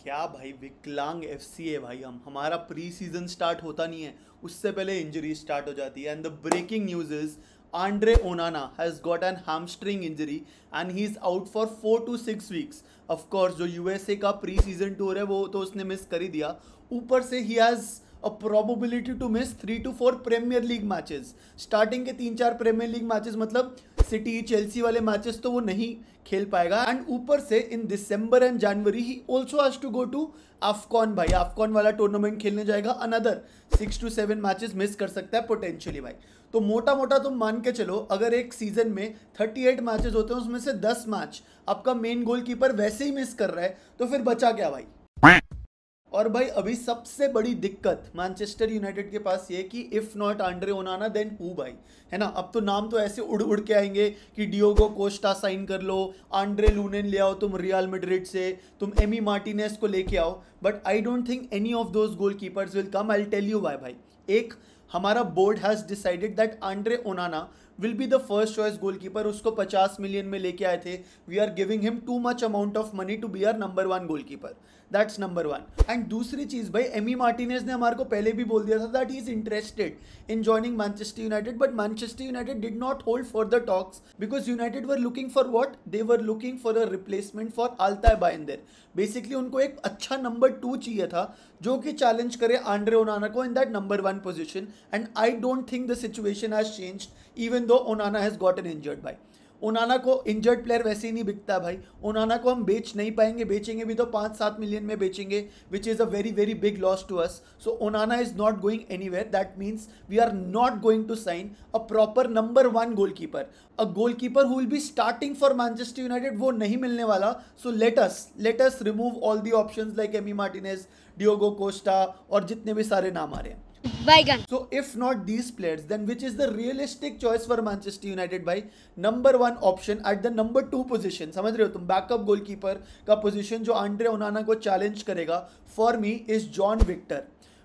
क्या भाई विकलांग एफसी है भाई। हम हमारा प्री सीजन स्टार्ट होता नहीं है, उससे पहले इंजरी स्टार्ट हो जाती है। And the breaking news is Andre Onana has got an hamstring injury and he is out for 4 to 6 weeks. Of course जो यूएसए का प्री सीजन टूर है वो तो उसने मिस कर ही दिया, ऊपर से ही has a probability to miss 3 to 4 premier league matches. Starting के 3-4 प्रीमियर लीग मैचेस मतलब सिटी चेल्सी वाले मैचेस तो वो नहीं खेल पाएगा। एंड ऊपर से in December and January he also has to go to AFCON. भाई अफकॉन वाला टूर्नामेंट खेलने जाएगा, अनदर 6 to 7 मैचेस मिस कर सकता है पोटेंशियली भाई। तो मोटा मोटा तुम मान के चलो, अगर एक सीजन में 38 मैचेस होते हैं उसमें से 10 मैच आपका मेन गोलकीपर वैसे ही मिस कर रहा है, तो फिर बचा क्या भाई। और भाई अभी सबसे बड़ी दिक्कत मैनचेस्टर यूनाइटेड के पास ये कि if not Andre Onana then who भाई, है ना। अब तो नाम तो ऐसे उड़ उड़ के आएंगे कि डियोगो कोस्टा साइन कर लो, आंड्रे लूनेन ले आओ तुम रियल मैड्रिड से, तुम एमी मार्टिनेज को लेके आओ, but I don't think any of those goalkeepers will come. I tell you why भाई। एक, हमारा board has decided that Andre Onana will be the first choice goalkeeper. उसको 50 मिलियन में लेके आए थे। We are giving him too much amount of money to be our number 1 goalkeeper. That's number 1। And दूसरी चीज भाई, एमी मार्टिनेज ने हमारे को पहले भी बोल दिया था that he is interested in joining Manchester United, but Manchester United did not hold for the talks because United were looking for what, they were looking for a replacement for Altay Bayindir. Basically उनको एक अच्छा number 2 चाहिए था जो कि challenge करे Andre Onana को in that number 1 position. And I don't think the situation has changed even though ओनाना has gotten injured भाई। ओनाना को इंजर्ड प्लेयर वैसे ही नहीं बिकता भाई। ओनाना को हम बेच नहीं पाएंगे, बेचेंगे भी तो 5-7 मिलियन में बेचेंगे, which is a very very big loss to us. So Onana is not going anywhere. That means we are not going to sign a proper number 1 goalkeeper. A goalkeeper who will be starting for Manchester United वो नहीं मिलने वाला। So let us remove all the options like Emi Martinez, Diogo Costa और जितने भी सारे नाम आ रहे हैं। So if not these players, then which is the realistic choice for Manchester United भाई? Number 1 option at the number 2 position, समझ रहे हो तुम, बैकअप गोलकीपर का पोजीशन जो आंड्रे ओनाना को चैलेंज करेगा, for me is John Victor.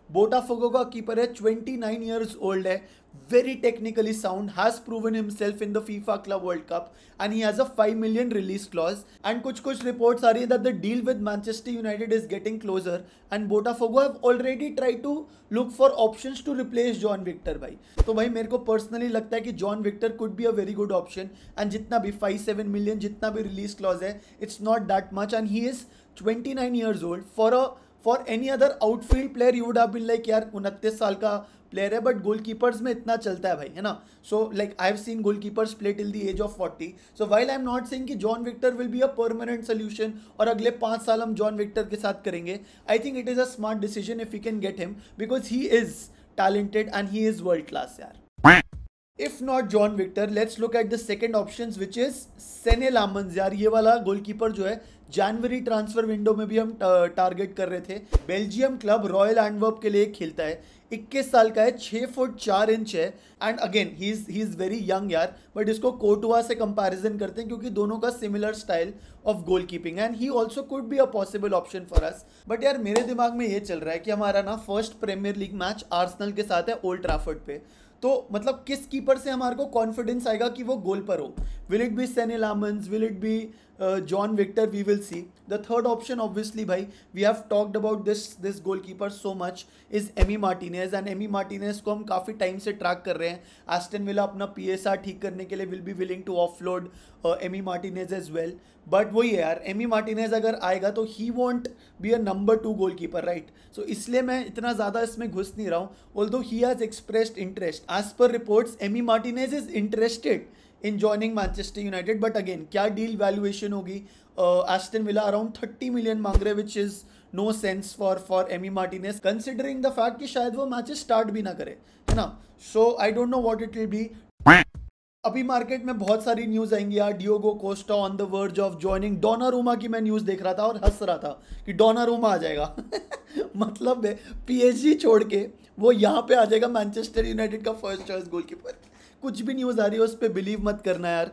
Botafogo का कीपर है, 29 ईयर्स ओल्ड है, very technically sound, has proven himself in the FIFA Club World Cup and he has a 5 million release clause। and कुछ reports आ रही है that the deal with Manchester United is getting closer and Botafogo have already tried to look for options to replace John Victor भाई। तो भाई मेरे को personally लगता है कि John Victor could be a very good option and जितना भी 5-7 million जितना भी release clause है, it's not that much and he is 29 years old। for any other outfield player you would have been like यार 29 साल का player है, but goalkeepers में इतना चलता है भाई, है ना। So like I have seen goalkeepers play till the age of 40। So while I am not saying कि John Victor will be a permanent solution और अगले 5 साल हम जॉन विक्टर के साथ करेंगे, I think it is a smart decision if you can get him because he is talented and he is world class यार। If not John Victor, let's look at the second options which is Senne Lammens. यार ये वाला goalkeeper जो है जनवरी transfer window में भी हम target कर रहे थे। बेल्जियम क्लब रॉयल एंटवर्प के लिए खेलता है, 21 साल का है, 6 फुट 4 इंच है and again he is very young यार, बट इसको कोर्टुआ से कंपैरिजन करते हैं क्योंकि दोनों का similar style of goal keeping and he also could be a possible option for us. But यार मेरे दिमाग में ये चल रहा है कि हमारा ना first Premier League match Arsenal के साथ है ओल्ड ट्रैफर्ड पे, तो मतलब किस कीपर से हमारे को कॉन्फिडेंस आएगा कि वो गोल पर हो? Will it be Senne Lammens, will it be John Victor? We will see. The third option obviously भाई, we have talked about this goalkeeper so much, is Emi Martinez and Emi Martinez को हम काफ़ी time से track कर रहे हैं। Aston villa अपना PSR ठीक करने के लिए will be willing to offload Emi Martinez as well, but वही है यार, एमी मार्टिनेज अगर आएगा तो he won't be a number 2 goalkeeper right. So इसलिए मैं इतना ज़्यादा इसमें घुस नहीं रहा हूँ, although he has expressed interest. As per reports Emi Martinez is interested in joining Manchester United, but again क्या डील वैल्यूएशन होगी? एस्टन विला अराउंड 30 मिलियन मांग रहे, which is no sense for Emi Martinez considering the fact कि शायद वो matches start भी ना करे, है ना। So I don't know what it will be. अभी मार्केट में बहुत सारी न्यूज़ आएंगी यार, Diogo Costa on the verge of joining, Donnarumma की मैं न्यूज़ देख रहा था और हंस रहा था कि डोनारूमा आ जाएगा मतलब PSG छोड़ के वो यहाँ पे आ जाएगा मैनचेस्टर यूनाइटेड का फर्स्ट चॉइस गोलकीपर। कुछ भी न्यूज़ आ रही है उस पर बिलीव मत करना यार।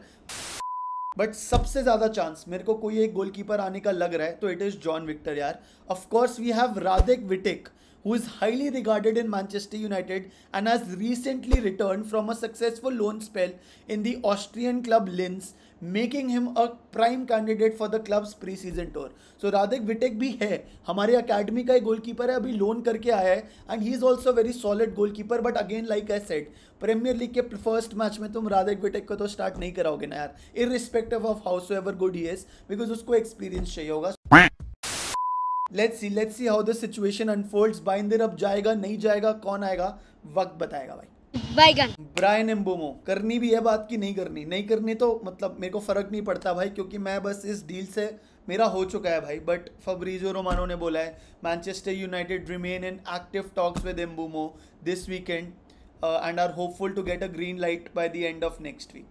बट सबसे ज़्यादा चांस मेरे को कोई एक गोलकीपर आने का लग रहा है तो इट इज़ जॉन विक्टर यार। Of course we have Radek Vitek who is highly regarded in Manchester United and has recently returned from a successful loan spell in the Austrian club Linz, making him a prime candidate for the club's pre-season tour. So Radek Vitek भी है, हमारे academy का एक goalkeeper है, अभी loan करके आया है and he is also very solid goalkeeper. But again like I said, Premier League के फर्स्ट मैच में तुम रादेक विटेक को तो स्टार्ट नहीं कराओगे ना यार, irrespective of howsoever good he is, because उसको एक्सपीरियंस चाहिए होगा. Let's see how the situation unfolds. Bayindir अब जाएगा नहीं जाएगा, कौन आएगा, वक्त बताएगा भाई. ब्रायन एम्बोमो करनी भी है बात की, नहीं करनी तो मतलब मेरे को फर्क नहीं पड़ता भाई, क्योंकि मैं बस इस डील से मेरा हो चुका है भाई. बट फब्रिजियो रोमानो ने बोला है Manchester United remain in active talks with Mbeumo this weekend and are hopeful to get a green light by the end of next week.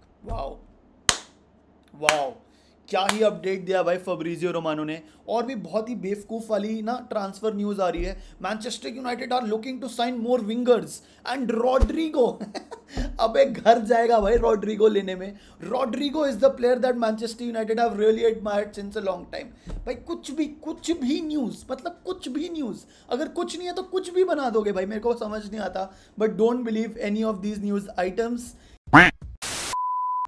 Wow क्या ही अपडेट दिया भाई फब्रिजियो रोमानो ने. और भी बहुत ही बेवकूफ़ वाली ना ट्रांसफर न्यूज़ आ रही है. Manchester United are looking to sign more wingers and Rodrigo. अबे घर जाएगा भाई रॉड्रिगो लेने में. Rodrigo is the player that Manchester United have really admired since a long time. भाई कुछ भी न्यूज़, मतलब कुछ भी न्यूज़, अगर कुछ नहीं है तो कुछ भी बना दोगे भाई, मेरे को समझ नहीं आता. But don't believe any of these news items.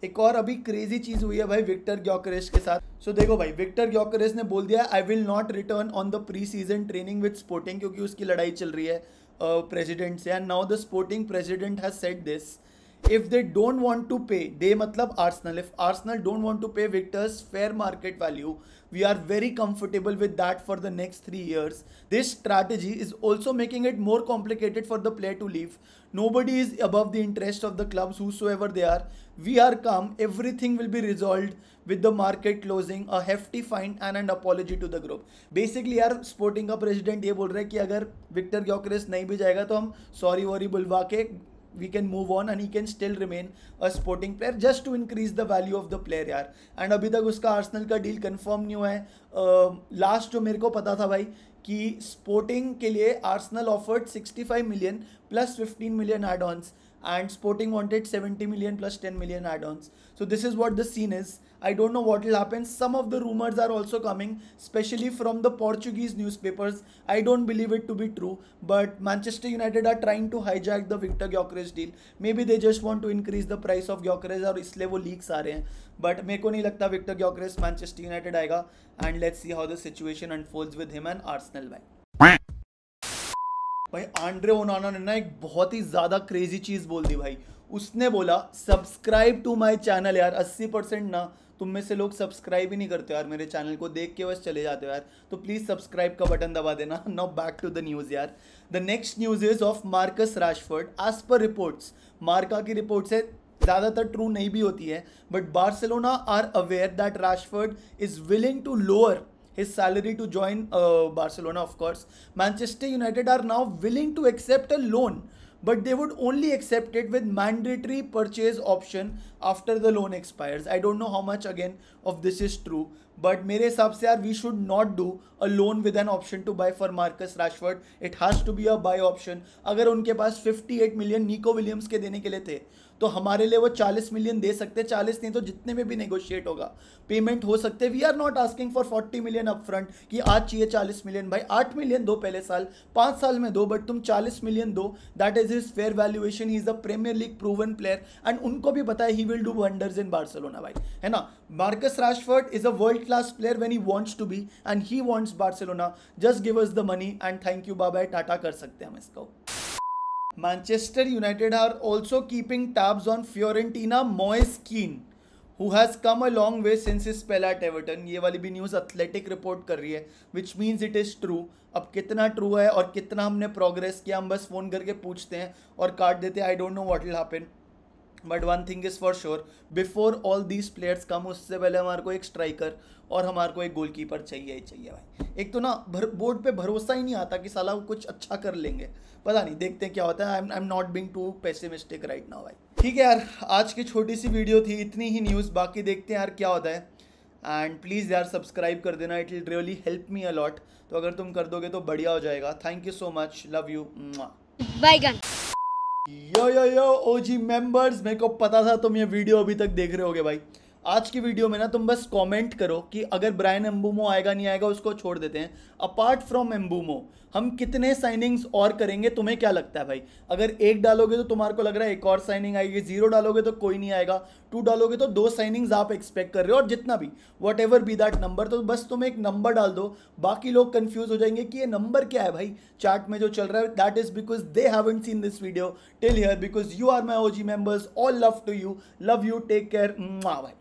एक और अभी क्रेजी चीज हुई है भाई विक्टर ग्योकेरेस के साथ. सो देखो भाई, विक्टर ग्योकेरेस ने बोल दिया I will not return on the pre season training with Sporting, क्योंकि उसकी लड़ाई चल रही है प्रेसिडेंट से. And now the Sporting president has said this, if they don't want to pay, they मतलब Arsenal, if Arsenal don't want to pay Viktor's fair market value, we are very comfortable with that for the next 3 years. This strategy is also making it more complicated for the player to leave. Nobody is above the interest of the clubs, whosoever they are. We are calm. Everything will be resolved with the market closing, a hefty fine and an apology to the group. Basically यार sporting का president ये बोल रहा है कि अगर Viktor Gyokeres नहीं भी जाएगा तो हम सॉरी वॉरी बुलवा के we can move on and he can still remain a sporting player just to increase the value of the player यार. एंड अभी तक उसका आर्सेनल का डील कंफर्म नहीं हुआ है. लास्ट जो मेरे को पता था भाई कि स्पोर्टिंग के लिए Arsenal offered 65 million plus 15 million add ons and Sporting wanted 70 million plus 10 million add-ons. So this is what the scene is. I don't know what will happen. Some of the rumors are also coming, especially from the Portuguese newspapers. I don't believe it to be true, but Manchester United are trying to hijack the Victor Gyökeres deal. Maybe they just want to increase the price of Gyökeres और इसलिए वो leaks आ रहे हैं. But मेरे को नहीं लगता Victor Gyökeres Manchester United आएगा. And let's see how the situation unfolds with him and Arsenal भाई. भाई आंड्रे ओनाना ने ना एक बहुत ही ज़्यादा क्रेजी चीज़ बोल दी भाई. उसने बोला सब्सक्राइब टू माय चैनल. यार 80% ना तुम में से लोग सब्सक्राइब ही नहीं करते यार, मेरे चैनल को देख के बस चले जाते हो यार. तो प्लीज़ सब्सक्राइब का बटन दबा देना. Now back to the news यार. The next news is of Marcus Rashford. As per reports, Marca की रिपोर्ट से ज़्यादातर ट्रू नहीं भी होती है, but Barcelona are aware that Rashford is willing to lower his salary to join Barcelona. Of course, Manchester United are now willing to accept a loan, but they would only accept it with mandatory purchase option after the loan expires. I don't know how much again of this is true, but मेरे हिसाब से यार we should not do a loan with an option to buy for Marcus Rashford. It has to be a buy option. अगर उनके पास 58 million Nico Williams के देने के लिए थे तो हमारे लिए वो 40 मिलियन दे सकते. 40 नहीं तो जितने में भी नेगोशिएट होगा पेमेंट हो सकते. We are not asking for 40 million up front कि आज चाहिए 40 मिलियन. भाई 8 मिलियन दो पहले साल, 5 साल में दो, बट तुम 40 मिलियन दो. That is his fair valuation. He is a Premier League proven player and उनको भी पता है he will do wonders in Barcelona भाई, है ना. Marcus Rashford is a world class player when he wants to be and he wants Barcelona. Just give us the money and thank you, bye bye, tata कर सकते हैं हम इसको. Manchester United are also keeping tabs on Fiorentina Moise Kean, who has come a long way since his spell at Everton. ये वाली भी news athletic report कर रही है, which means it is true. अब कितना ट्रू है और कितना हमने प्रोग्रेस किया हम बस फ़ोन करके पूछते हैं और काट देते हैं. I don't know what will happen, but one thing is for sure, before all these players come, उससे पहले हमारे को एक स्ट्राइकर और हमारे को एक गोलकीपर चाहिए ही चाहिए भाई. एक तो ना बोर्ड पे भरोसा ही नहीं आता कि साला कुछ अच्छा कर लेंगे. पता नहीं, देखते हैं क्या होता है. I am not being too pessimistic right now भाई. ठीक है यार, आज की छोटी सी वीडियो थी, इतनी ही न्यूज़. बाकी देखते हैं यार क्या होता है. एंड प्लीज़ यार सब्सक्राइब कर देना, it will really help me a lot. तो अगर तुम कर दोगे तो बढ़िया हो जाएगा. Thank you so much, love you, bye. Yo OG members, मेरे को पता था तुम ये वीडियो अभी तक देख रहे होगे भाई. आज की वीडियो में ना तुम बस कमेंट करो कि अगर ब्रायन एम्बूमो आएगा नहीं आएगा उसको छोड़ देते हैं। अपार्ट फ्रॉम एम्बूमो हम कितने साइनिंग्स और करेंगे, तुम्हें क्या लगता है भाई? अगर एक डालोगे तो तुम्हारे को लग रहा है एक और साइनिंग आएगी, 0 डालोगे तो कोई नहीं आएगा, 2 डालोगे तो 2 साइनिंग्स आप एक्सपेक्ट कर रहे हो, और जितना भी what ever be that number, तो बस तुम एक नंबर डाल दो। बाकी लोग कंफ्यूज हो जाएंगे कि ये नंबर क्या है भाई चैट में जो चल रहा है। That is because they haven't seen this video till here, because you are my OG members. All love to you, love you, take care भाई।